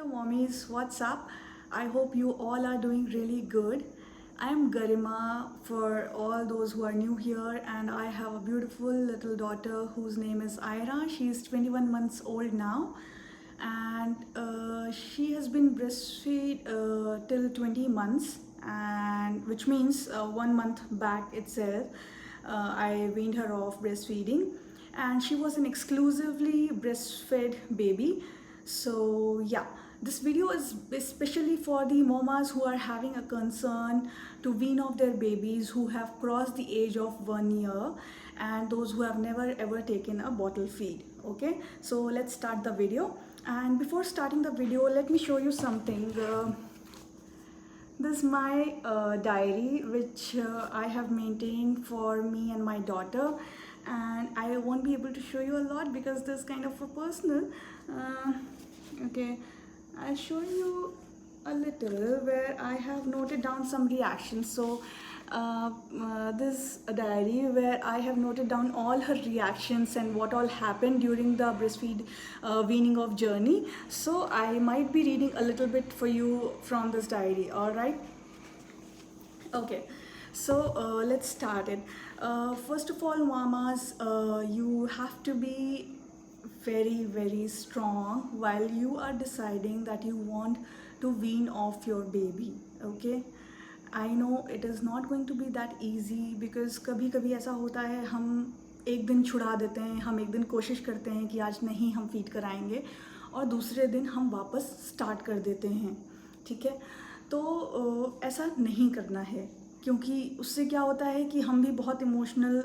mommies, what's up? I hope you all are doing really good. I am Garima for all those who are new here, and I have a beautiful little daughter whose name is Ira. She's 21 months old now, and she has been breastfeed till 20 months, and which means 1 month back itself, I weaned her off breastfeeding, and she was an exclusively breastfed baby. So yeah, this video is especially for the mamas who are having a concern to wean off their babies who have crossed the age of 1 year, and those who have never ever taken a bottle feed. Okay, so let's start the video. And before starting the video, let me show you something. This is my diary which I have maintained for me and my daughter, and I won't be able to show you a lot because this is kind of a personal. Okay, I'll show you a little where I have noted down some reactions. So this diary where I have noted down all her reactions and what all happened during the breastfeed weaning off journey. So I might be reading a little bit for you from this diary. All right. Okay, so let's start it. First of all, mamas, you have to be very strong while you are deciding that you want to wean off your baby. Okay, I know it is not going to be that easy because कभी कभी ऐसा होता है, हम एक दिन छुड़ा देते हैं, हम एक दिन कोशिश करते हैं कि आज नहीं हम फीड कराएंगे, और दूसरे दिन हम वापस स्टार्ट कर देते हैं. ठीक है, तो ऐसा नहीं करना है, क्योंकि उससे क्या होता है कि हम भी बहुत इमोशनल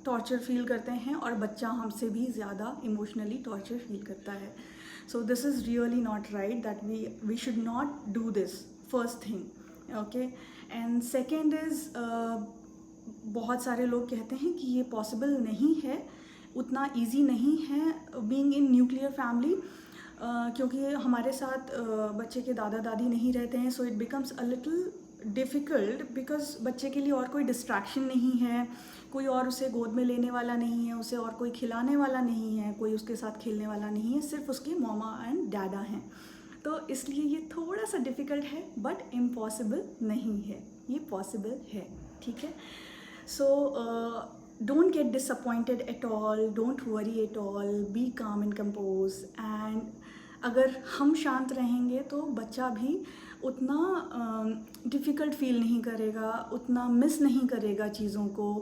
टॉर्चर फील करते हैं और बच्चा हमसे भी ज़्यादा इमोशनली टॉर्चर फील करता है. So this is really not right that we should not do this, first thing. Okay, and second is, बहुत सारे लोग कहते हैं कि ये पॉसिबल नहीं है, उतना ईजी नहीं है बीइंग इन न्यूक्लियर फैमिली, क्योंकि हमारे साथ बच्चे के दादा दादी नहीं रहते हैं. So it becomes a little difficult because बच्चे के लिए और कोई डिस्ट्रैक्शन नहीं है, कोई और उसे गोद में लेने वाला नहीं है, उसे और कोई खिलाने वाला नहीं है, कोई उसके साथ खेलने वाला नहीं है, सिर्फ उसके मम्मा एंड डैडा हैं. तो इसलिए ये थोड़ा सा डिफ़िकल्ट है, बट इम्पॉसिबल नहीं है, ये पॉसिबल है. ठीक है, सो don't get disappointed at all, don't worry at all, be calm and compose. And अगर हम शांत रहेंगे तो बच्चा भी उतना डिफ़िकल्ट फील नहीं करेगा, उतना मिस नहीं करेगा चीज़ों को,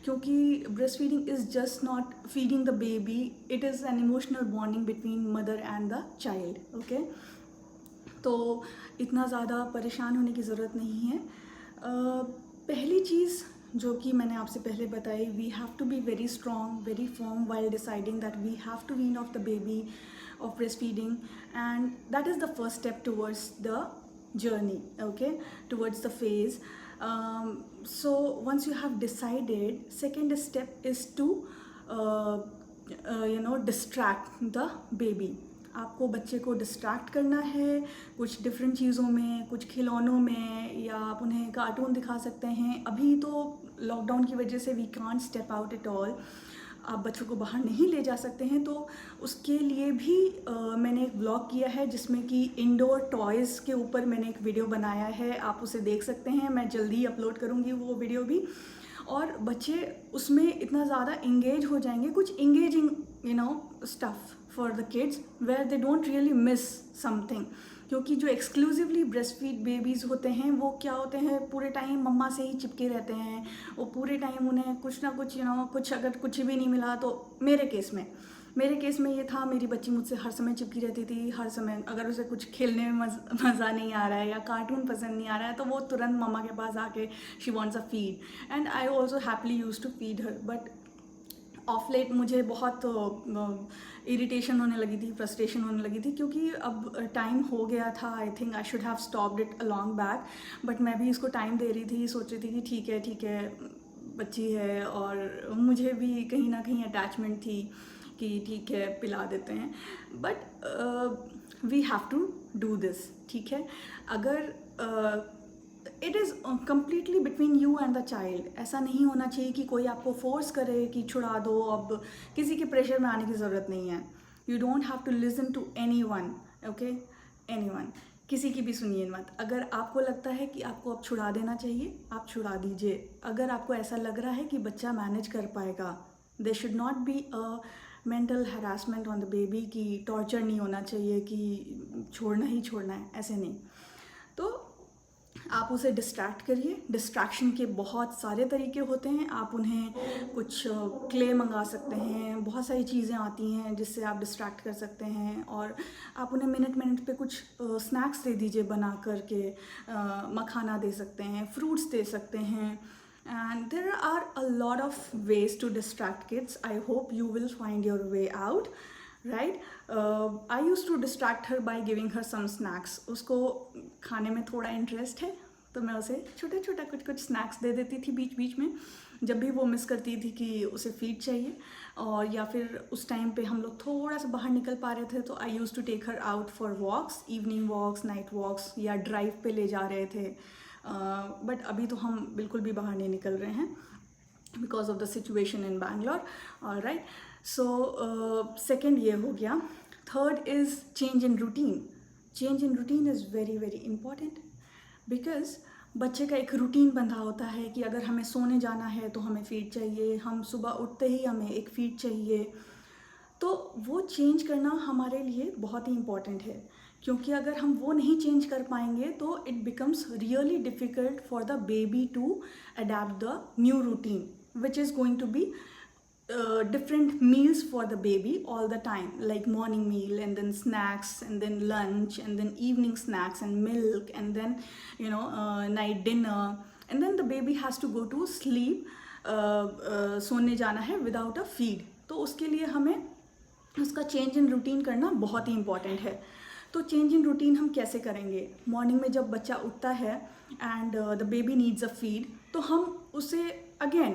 क्योंकि breast feeding is just not feeding the baby, it is an emotional bonding between mother and the child. Okay, तो इतना ज़्यादा परेशान होने की ज़रूरत नहीं है. पहली चीज़ जो कि मैंने आपसे पहले बताई, we have to be very strong, very firm while deciding that we have to wean off the baby of breastfeeding, and that is the first step towards the journey. Okay, towards the phase. So once you have decided, second step is to distract the baby. आपको बच्चे को distract करना है कुछ different चीज़ों में, कुछ खिलौनों में, या आप उन्हें कार्टून दिखा सकते हैं. अभी तो लॉकडाउन की वजह से we can't step out at all, आप बच्चों को बाहर नहीं ले जा सकते हैं, तो उसके लिए भी मैंने एक ब्लॉग किया है जिसमें कि इंडोर टॉयज़ के ऊपर मैंने एक वीडियो बनाया है, आप उसे देख सकते हैं. मैं जल्दी ही अपलोड करूँगी वो वीडियो भी, और बच्चे उसमें इतना ज़्यादा इंगेज हो जाएंगे, कुछ engaging stuff for the kids where they don't really miss something. क्योंकि जो एक्सक्लूसिवली ब्रेस्ट फीड बेबीज़ होते हैं वो क्या होते हैं, पूरे टाइम मम्मा से ही चिपके रहते हैं, वो पूरे टाइम उन्हें कुछ ना कुछ कुछ अगर कुछ भी नहीं मिला तो मेरे केस में ये था, मेरी बच्ची मुझसे हर समय चिपकी रहती थी. हर समय अगर उसे कुछ खेलने में मज़ा नहीं आ रहा है या कार्टून पसंद नहीं आ रहा है तो वो तुरंत मम्मा के पास आके she wants a feed, and I also happily used to feed her. But of late मुझे बहुत इरिटेशन होने लगी थी, फ्रस्ट्रेशन होने लगी थी, क्योंकि अब टाइम हो गया था. I think I should have stopped it a long back, but मैं भी इसको टाइम दे रही थी, सोच रही थी कि ठीक है बच्ची है, और मुझे भी कहीं ना कहीं अटैचमेंट थी कि ठीक है पिला देते हैं. But we have to do this. ठीक है, अगर it is completely between you and the child. ऐसा नहीं होना चाहिए कि कोई आपको फोर्स करे कि छुड़ा दो, अब किसी के प्रेशर में आने की ज़रूरत नहीं है. You don't have to listen to anyone. Okay, anyone, किसी की भी सुनिए मत। अगर आपको लगता है कि आपको अब छुड़ा देना चाहिए, आप छुड़ा दीजिए। अगर आपको ऐसा लग रहा है कि बच्चा मैनेज कर पाएगा, they should not be a mental harassment on the baby, कि टॉर्चर नहीं होना चाहिए कि छोड़ना ही छोड़ना है, ऐसे नहीं। तो आप उसे डिस्ट्रैक्ट करिए। डिस्ट्रैक्शन के बहुत सारे तरीके होते हैं। आप उन्हें कुछ क्ले मंगा सकते हैं, बहुत सारी चीज़ें आती हैं जिससे आप डिस्ट्रैक्ट कर सकते हैं। और आप उन्हें मिनट मिनट पे कुछ स्नैक्स दे दीजिए बना करके, मखाना दे सकते हैं, फ्रूट्स दे सकते हैं। And there are a lot of ways to distract kids. I hope you will find your way out, right. I use to distract her by giving her some snacks. उसको खाने में थोड़ा इंटरेस्ट है तो मैं उसे छोटा छोटा कुछ स्नैक्स दे देती थी बीच बीच में, जब भी वो मिस करती थी कि उसे फीड चाहिए। और या फिर उस टाइम पे हम लोग थोड़ा सा बाहर निकल पा रहे थे तो I use to take her out for walks, evening walks, night walks, या ड्राइव पे ले जा रहे थे। बट अभी तो हम बिल्कुल भी बाहर नहीं निकल रहे हैं because of the situation in Bangalore, right. So second ये हो गया। Third is change in routine. Change in routine is very very important, because बच्चे का एक रूटीन बंधा होता है कि अगर हमें सोने जाना है तो हमें फीड चाहिए, हम सुबह उठते ही हमें एक फीड चाहिए। तो वो चेंज करना हमारे लिए बहुत ही इम्पॉर्टेंट है, क्योंकि अगर हम वो नहीं चेंज कर पाएंगे तो it becomes really difficult for the baby to adapt the new routine, which is going to be different meals for the baby all the time, like morning meal and then snacks and then lunch and then evening snacks and milk and then night dinner, and then the baby has to go to sleep, सोने जाना है without a feed। तो उसके लिए हमें उसका change in routine करना बहुत ही इम्पॉर्टेंट है। तो चेंज इन रूटीन हम कैसे करेंगे? मॉर्निंग में जब बच्चा उठता है and the baby needs a feed, तो हम उसे again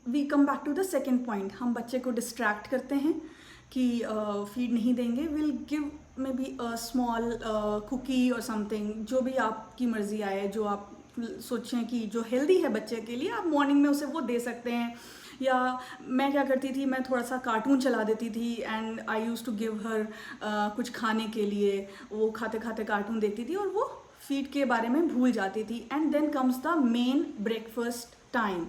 we come back to the second point, हम बच्चे को डिस्ट्रैक्ट करते हैं कि फीड नहीं देंगे, will give maybe a small cookie और समथिंग, जो भी आपकी मर्ज़ी आए, जो आप सोचें कि जो हेल्दी है बच्चे के लिए, आप मॉर्निंग में उसे वो दे सकते हैं। या मैं क्या करती थी, मैं थोड़ा सा कार्टून चला देती थी and I use to give her कुछ खाने के लिए, वो खाते खाते कार्टून देखती थी और वो फीड के बारे में भूल जाती थी। And then comes the main breakfast time.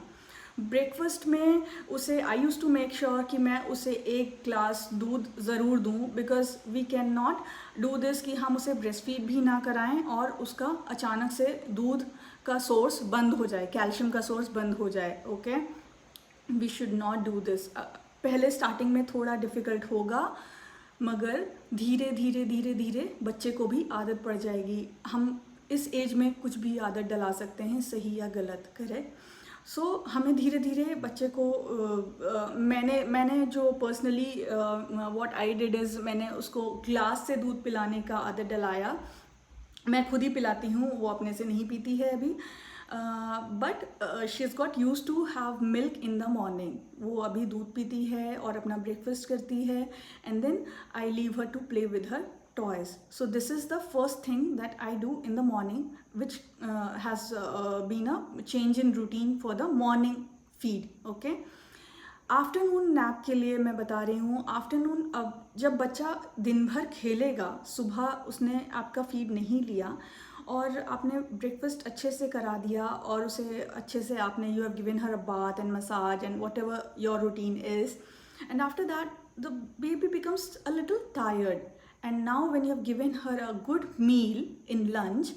Breakfast में उसे I use to make sure कि मैं उसे एक ग्लास दूध ज़रूर दूँ, because we can not do this कि हम उसे ब्रेस्ट फीड भी ना कराएं और उसका अचानक से दूध का सोर्स बंद हो जाए, कैल्शियम का सोर्स बंद हो जाए। Okay, we should not do this. पहले स्टार्टिंग में थोड़ा डिफ़िकल्ट होगा, मगर धीरे धीरे धीरे धीरे बच्चे को भी आदत पड़ जाएगी। हम इस एज में कुछ भी आदत डला सकते हैं, सही या गलत, करेक्ट। सो हमें धीरे धीरे बच्चे को मैंने जो personally what I did is, मैंने उसको ग्लास से दूध पिलाने का आदत डलाया। मैं खुद ही पिलाती हूँ, वो अपने से नहीं पीती है अभी, but she is got used to have milk in the morning. वो अभी दूध पीती है और अपना ब्रेकफास्ट करती है, and then I leave her to play with her toys. So this is the first thing that I do in the morning, which has been a change in routine for the morning feed. Okay, afternoon nap के लिए मैं बता रही हूँ। Afternoon, अब जब बच्चा दिन भर खेलेगा, सुबह उसने आपका फीड नहीं लिया और आपने ब्रेकफास्ट अच्छे से करा दिया और उसे अच्छे से आपने you have given her a bath and massage and what ever your routine is, and after that the baby becomes a little tired, and now when you have given her a good meal in lunch,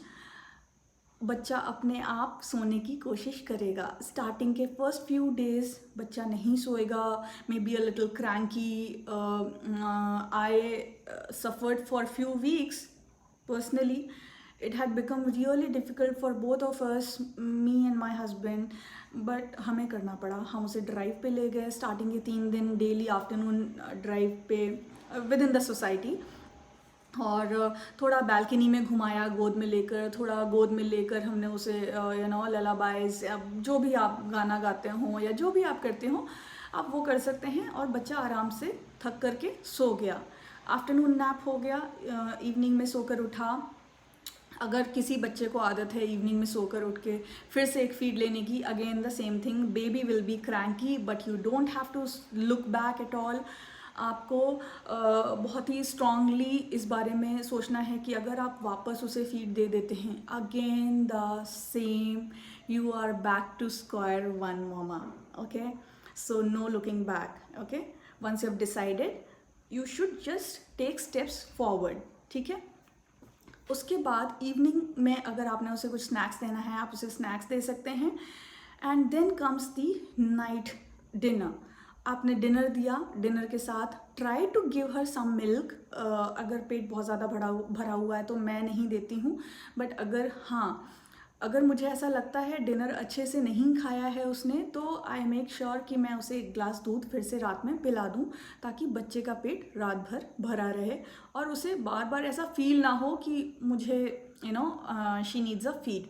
बच्चा अपने आप सोने की कोशिश करेगा। Starting के first few days बच्चा नहीं सोएगा, maybe a little cranky. I suffered for few weeks personally. It had become really difficult for both of us, me and my husband, but हमें करना पड़ा। हम उसे ड्राइव पे ले गए स्टार्टिंग के 3 दिन, डेली आफ्टरनून ड्राइव पे विद इन द सोसाइटी, और थोड़ा बालकनी में घुमाया गोद में लेकर, थोड़ा गोद में लेकर हमने उसे ललाबाइज, जो भी आप गाना गाते हो या जो भी आप करते हो आप वो कर सकते हैं, और बच्चा आराम से थक करके सो गया। आफ्टरनून नैप हो गया, इवनिंग में सोकर उठा। अगर किसी बच्चे को आदत है इवनिंग में सोकर उठ के फिर से एक फीड लेने की, again the same thing, baby will be cranky but you don't have to look back at all. आपको बहुत ही स्ट्रांगली इस बारे में सोचना है कि अगर आप वापस उसे फीड दे देते हैं, again the same, you are back to square one mama. Okay, so no looking back. Okay, once you have decided, you should just take steps forward. ठीक है. उसके बाद इवनिंग में अगर आपने उसे कुछ स्नैक्स देना है, आप उसे स्नैक्स दे सकते हैं. And then comes the night dinner. आपने डिनर दिया, डिनर के साथ try to give her some milk. अगर पेट बहुत ज़्यादा भरा हुआ है तो मैं नहीं देती हूँ, बट अगर मुझे ऐसा लगता है डिनर अच्छे से नहीं खाया है उसने, तो आई मेक श्योर कि मैं उसे एक ग्लास दूध फिर से रात में पिला दूँ, ताकि बच्चे का पेट रात भर भरा रहे और उसे बार बार ऐसा फील ना हो कि मुझे शी नीड्स अ फीड.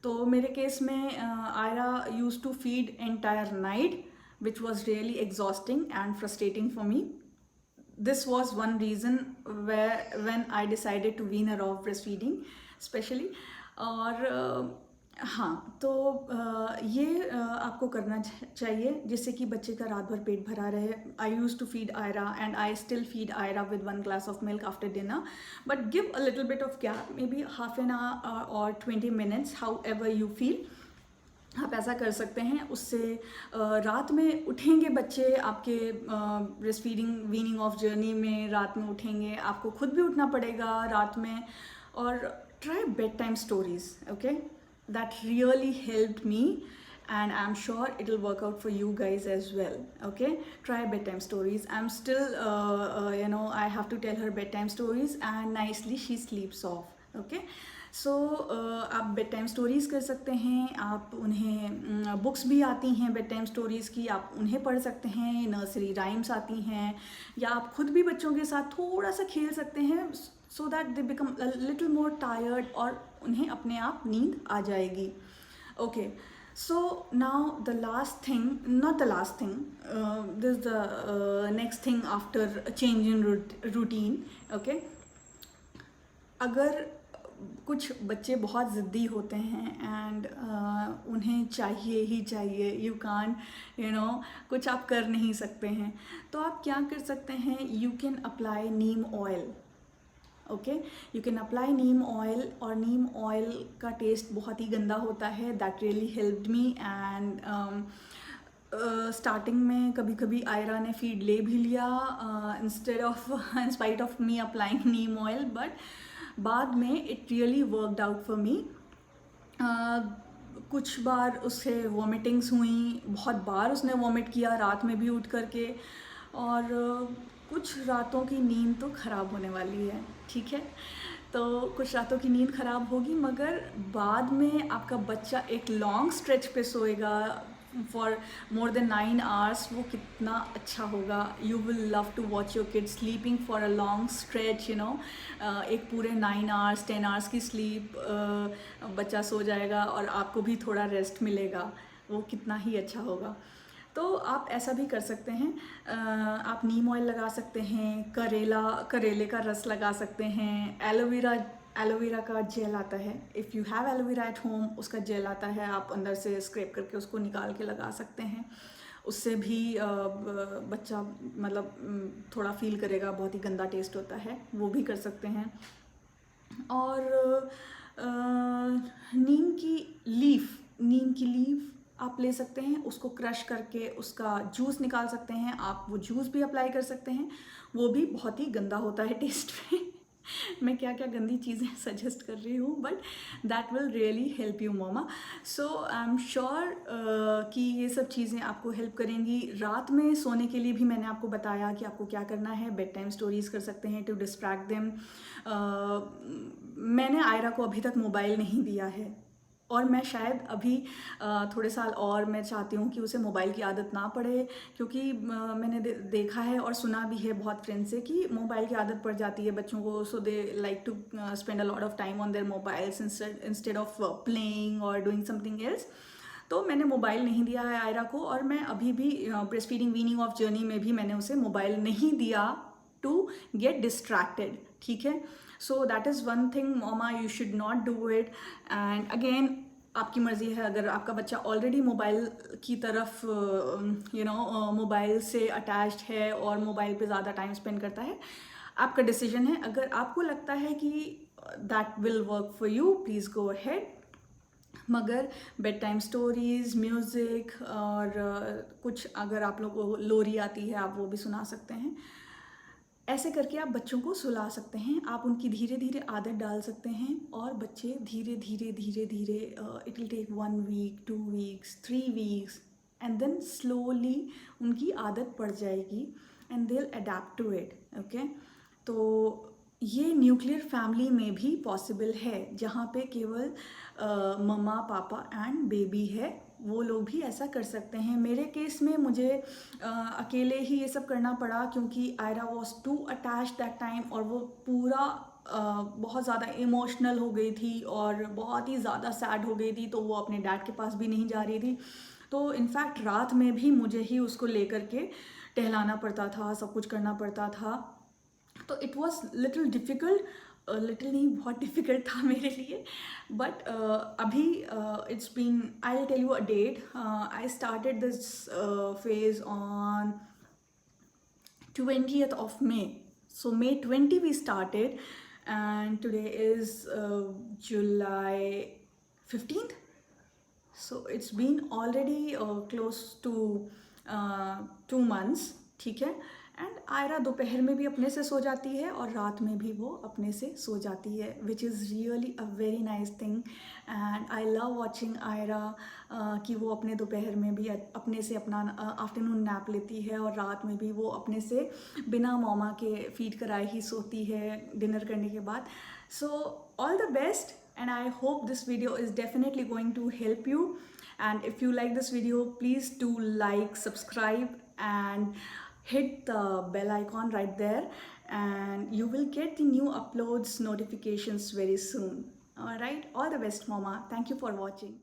तो मेरे केस में Aira use to feed entire night, which was really exhausting and frustrating for me. This was one reason when I decided to wean her off breastfeeding especially. और हाँ, तो ये आपको करना चाहिए जिससे कि बच्चे का रात भर पेट भरा रहे. I used to feed Ayra and I still feed Ayra with 1 glass of milk after dinner, but give a little bit of gap, maybe half an hour or 20 minutes, however you feel. आप ऐसा कर सकते हैं. उससे रात में उठेंगे बच्चे आपके breast feeding weaning of journey में, रात में उठेंगे, आपको खुद भी उठना पड़ेगा रात में. और try bed time stories. Okay, that really helped me and I'm sure it will work out for you guys as well. Okay, try bedtime stories. I'm still I have to tell her bedtime stories and nicely she sleeps off. Okay, सो आप bed time stories कर सकते हैं. आप उन्हें books भी आती हैं bed time stories की, आप उन्हें पढ़ सकते हैं. नर्सरी राइम्स आती हैं, या आप खुद भी बच्चों के साथ थोड़ा सा खेल सकते हैं, so that they become little more tired और उन्हें अपने आप नींद आ जाएगी. Okay, so now the last thing, not the last thing, this is the next thing after a change in routine. Okay, अगर कुछ बच्चे बहुत ज़िद्दी होते हैं एंड उन्हें चाहिए ही चाहिए, यू कांट कुछ आप कर नहीं सकते हैं, तो आप क्या कर सकते हैं, you can apply Neem oil. Okay, you can apply Neem oil. और नीम ऑयल का टेस्ट बहुत ही गंदा होता है. That really helped me. And starting में कभी कभी आयरा ने फीड ले भी लिया in spite of me applying Neem oil, but बाद में it really worked out for me. कुछ बार उससे वॉमिटिंग्स हुई, बहुत बार उसने वॉमिट किया रात में भी उठ करके, और कुछ रातों की नींद तो ख़राब होने वाली है. ठीक है, तो कुछ रातों की नींद ख़राब होगी, मगर बाद में आपका बच्चा एक लॉन्ग स्ट्रेच पे सोएगा फॉर मोर देन 9 hours. वो कितना अच्छा होगा. You will love to watch your kid sleeping for a long stretch. एक पूरे 9 hours 10 hours की स्लीप बच्चा सो जाएगा और आपको भी थोड़ा रेस्ट मिलेगा. वो कितना ही अच्छा होगा. तो आप ऐसा भी कर सकते हैं. आप नीम ऑयल लगा सकते हैं, करेले का रस लगा सकते हैं, एलोवेरा का जेल आता है. If you have aloe vera at home, उसका जेल आता है, आप अंदर से स्क्रैप करके उसको निकाल के लगा सकते हैं. उससे भी बच्चा थोड़ा फील करेगा. बहुत ही गंदा टेस्ट होता है, वो भी कर सकते हैं. और नीम की लीफ आप ले सकते हैं, उसको क्रश करके उसका जूस निकाल सकते हैं. आप वो जूस भी अप्लाई कर सकते हैं. वो भी बहुत ही गंदा होता है टेस्ट में. मैं क्या क्या गंदी चीज़ें सजेस्ट कर रही हूँ, but that will really help you mama. So I am sure कि ये सब चीज़ें आपको हेल्प करेंगी. रात में सोने के लिए भी मैंने आपको बताया कि आपको क्या करना है. बेड टाइम स्टोरीज़ कर सकते हैं टू डिस्ट्रैक्ट देम. मैंने आयरा को अभी तक मोबाइल नहीं दिया है, और मैं शायद अभी थोड़े साल और मैं चाहती हूँ कि उसे मोबाइल की आदत ना पड़े, क्योंकि मैंने देखा है और सुना भी है बहुत फ्रेंड से कि मोबाइल की आदत पड़ जाती है बच्चों को. So they like to spend a lot of time on their mobiles instead of playing और डूइंग समथिंग एल्स. तो मैंने मोबाइल नहीं दिया है आयरा को, और मैं अभी भी breast feeding weaning of journey में भी मैंने उसे मोबाइल नहीं दिया टू गेट डिस्ट्रैक्टेड. ठीक है, so that is one thing mama you should not do it. And again, आपकी मर्ज़ी है। अगर आपका बच्चा ऑलरेडी मोबाइल की तरफ मोबाइल से अटैच्ड है और मोबाइल पे ज़्यादा टाइम स्पेंड करता है, आपका डिसीजन है। अगर आपको लगता है कि that will work for you, please go ahead. मगर बेड टाइम स्टोरीज़, म्यूज़िक और कुछ अगर आप लोगों को लोरी आती है, आप वो भी सुना सकते हैं। ऐसे करके आप बच्चों को सुला सकते हैं। आप उनकी धीरे धीरे आदत डाल सकते हैं और बच्चे धीरे धीरे धीरे धीरे it will take 1 week, 2 weeks, 3 weeks and then slowly उनकी आदत पड़ जाएगी and they will adapt to it. Okay, तो ये न्यूक्लियर फैमिली में भी पॉसिबल है, जहाँ पे केवल मम्मा पापा एंड बेबी है, वो लोग भी ऐसा कर सकते हैं। मेरे केस में मुझे अकेले ही ये सब करना पड़ा क्योंकि Aira was to attach that time, और वो पूरा बहुत ज़्यादा इमोशनल हो गई थी और बहुत ही ज़्यादा सैड हो गई थी, तो वो अपने डैड के पास भी नहीं जा रही थी। तो इनफैक्ट रात में भी मुझे ही उसको लेकर के टहलाना पड़ता था, सब कुछ करना पड़ता था। तो it was little difficult, little नहीं, बहुत डिफ़िकल्ट था मेरे लिए। बट अभी it's been, I will tell you a date. I started this phase on 20th of May. So May 20 we started, and today is July 15th. So it's been already close to 2 months. ठीक है। And Ayra दोपहर में भी अपने से सो जाती है और रात में भी वो अपने से सो जाती है, which is really a very nice thing. And I love watching Aira कि वो अपने दोपहर में भी अपने से अपना आफ्टरनून नैप लेती है और रात में भी वो अपने से बिना मॉमा के फीड कराए ही सोती है डिनर करने के बाद। So all the best, and I hope this video is definitely going to help you. And if you like this video, please do like, subscribe and hit the bell icon right there, and you will get the new uploads notifications very soon. All right, all the best, mama. Thank you for watching.